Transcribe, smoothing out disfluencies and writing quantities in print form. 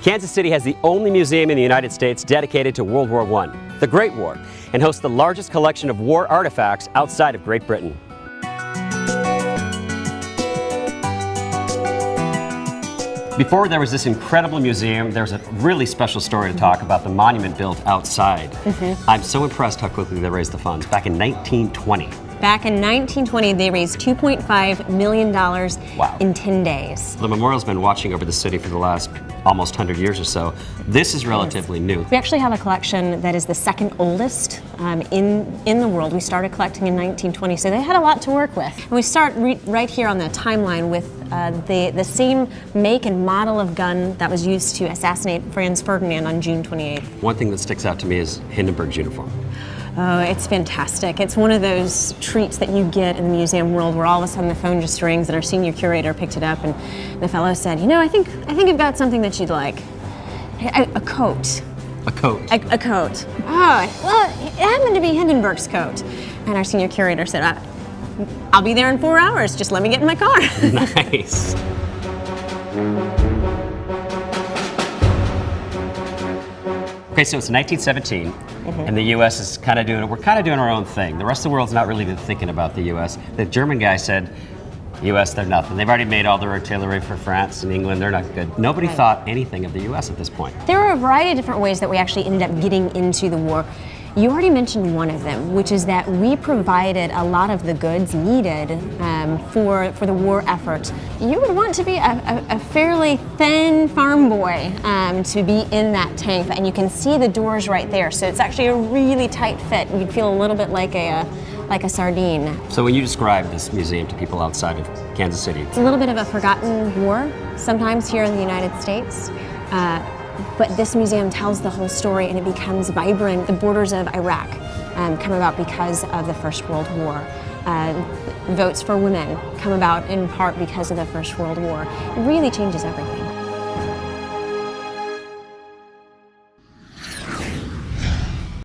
Kansas City has the only museum in the United States dedicated to World War I, the Great War, and hosts the largest collection of war artifacts outside of Great Britain. Before there was this incredible museum, there's a really special story to talk about the monument built outside. I'm so impressed how quickly they raised the funds. Back in 1920. Back in 1920, they raised $2.5 million in 10 days. The memorial's been watching over the city for the last almost 100 years or so. This is relatively new. We actually have a collection that is the second oldest in the world. We started collecting in 1920, so they had a lot to work with. And we start right here on the timeline with the same make and model of gun that was used to assassinate Franz Ferdinand on June 28th. One thing that sticks out to me is Hindenburg's uniform. Oh, it's fantastic. It's one of those treats that you get in the museum world where all of a sudden the phone just rings and our senior curator picked it up and the fellow said, you know, I think I've got something that you'd like. A coat. A coat? A coat. Oh, well, it happened to be Hindenburg's coat. And our senior curator said, I'll be there in 4 hours. Just let me get in my car. Nice. Okay, so it's 1917, and the U.S. is kind of doing, we're kind of doing our own thing. The rest of the world's not really been thinking about the U.S. The German guy said, U.S., they're nothing. They've already made all their artillery for France and England. They're not good. Nobody thought anything of the U.S. at this point. There were a variety of different ways that we actually ended up getting into the war. You already mentioned one of them, which is that we provided a lot of the goods needed for the war effort. You would want to be a fairly thin farm boy to be in that tank, and you can see the doors right there, so it's actually a really tight fit. You'd feel a little bit like a sardine. So when you describe this museum to people outside of Kansas City, it's a little bit of a forgotten war, sometimes here in the United States. But this museum tells the whole story and it becomes vibrant. The borders of Iraq come about because of the First World War. Votes for women come about in part because of the First World War. It really changes everything.